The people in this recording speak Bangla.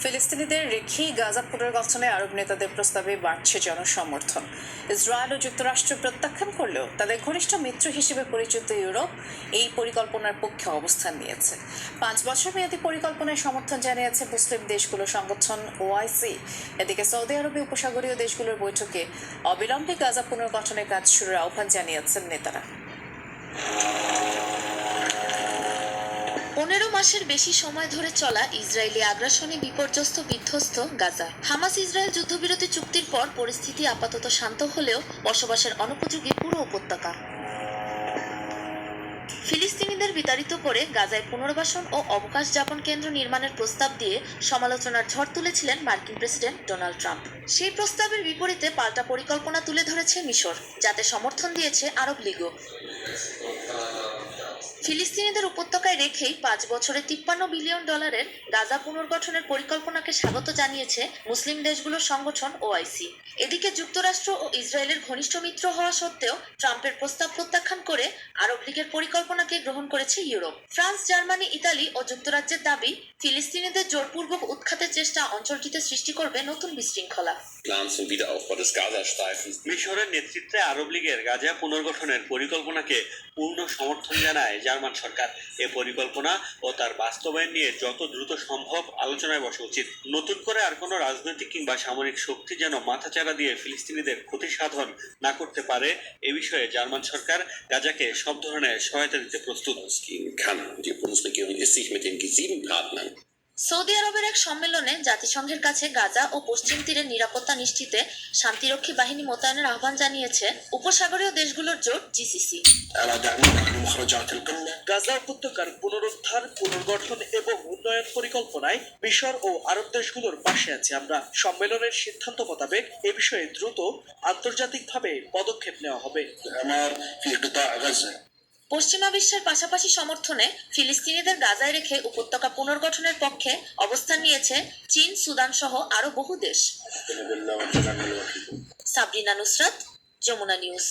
ফিলিস্তিনিদের রেখেই গাজা পুনর্গঠনে আরব নেতাদের প্রস্তাবে বাড়ছে জনসমর্থন। ইসরায়েল ও যুক্তরাষ্ট্র প্রত্যাখ্যান করলেও তাদের ঘনিষ্ঠ মিত্র হিসেবে পরিচিত ইউরোপ এই পরিকল্পনার পক্ষে অবস্থান নিয়েছে। 5 বছর মেয়াদী পরিকল্পনায় সমর্থন জানিয়েছে মুসলিম দেশগুলোর সংগঠন ওআইসি। এদিকে সৌদি আরবে উপসাগরীয় দেশগুলোর বৈঠকে অবিলম্বে গাজা পুনর্গঠনের কাজ শুরুর আহ্বান জানিয়েছেন নেতারা। 15 মাসের বেশি সময় ধরে চলা ইসরায়েলি আগ্রাসনে বিপর্যস্ত বিধ্বস্ত গাজা। হামাস ইসরায়েল যুদ্ধবিরতি চুক্তির পর পরিস্থিতি আপাতত শান্ত হলেও বসবাসের অনুপযোগী পুরো উপত্যকা। ফিলিস্তিনিদের বিতাড়িত করে গাজায় পুনর্বাসন ও অবকাশ যাপন কেন্দ্র নির্মাণের প্রস্তাব দিয়ে সমালোচনার ঝড় তুলেছিলেন মার্কিন প্রেসিডেন্ট ডোনাল্ড ট্রাম্প। সেই প্রস্তাবের বিপরীতে পাল্টা পরিকল্পনা তুলে ধরেছে মিশর, যাতে সমর্থন দিয়েছে আরব লীগও। ফিলিস্তিনিদের উপত্যকায় রেখেই 5 বছরে $53 বিলিয়ন গাজা পুনর্গঠনের পরিকল্পনাকে স্বাগত জানিয়েছে মুসলিম দেশগুলোর সংগঠন ওআইসি। এদিকে যুক্তরাষ্ট্র ও ইসরায়েলের ঘনিষ্ঠ মিত্র হওয়া সত্ত্বেও ট্রাম্পের প্রস্তাব প্রত্যাখ্যান করে আরব লীগের পরিকল্পনাকে গ্রহণ করেছে ইউরোপ। ফ্রান্স, জার্মানি, ইতালি ও যুক্তরাজ্যের দাবি, ফিলিস্তিনিদের জোরপূর্বক উৎখাতের চেষ্টা অঞ্চলটিতে সৃষ্টি করবে নতুন বিশৃঙ্খলা। মিশরের নেতৃত্বে আরব লীগের গাজা পুনর্গঠনের পরিকল্পনাকে পূর্ণ সমর্থন জানায় জার্মান সরকার। এ পরিকল্পনা ও তার বাস্তবায়ন নিয়ে যত দ্রুত সম্ভব আলোচনায় বসা উচিত। নতুন করে আর কোনো রাজনৈতিক কিংবা সামরিক শক্তি যেন মাথাচাড়া দিয়ে ফিলিস্তিনিদের ক্ষতি সাধন না করতে পারে, এ বিষয়ে জার্মান সরকার গাজাকে সব ধরনের সহায়তা দিতে প্রস্তুত। সৌদি আরবের এক সম্মেলনে জাতিসংঘের কাছে গাজা ও পশ্চিম তীরের নিরাপত্তা নিশ্চিতে শান্তিরক্ষী বাহিনী মোতায়েনের আহ্বান জানিয়েছে উপসাগরীয় দেশগুলোর জোট জিসিসি। গাজা উপত্যকার পুনরুদ্ধার, পুনর্গঠন এবং উন্নয়ন পরিকল্পনায় মিশর ও আরব দেশগুলোর পাশে আছি আমরা। সম্মেলনের সিদ্ধান্ত মোতাবেক এ বিষয়ে দ্রুত আন্তর্জাতিকভাবে পদক্ষেপ নেওয়া হবে। পশ্চিমা বিশ্বের পাশাপাশি সমর্থনে ফিলিস্তিনিদের গাজায় রেখে উপত্যকা পুনর্গঠনের পক্ষে অবস্থান নিয়েছে চীন, সুদান সহ আরো বহু দেশ। সাবরিনা নুসরাত, যমুনা নিউজ।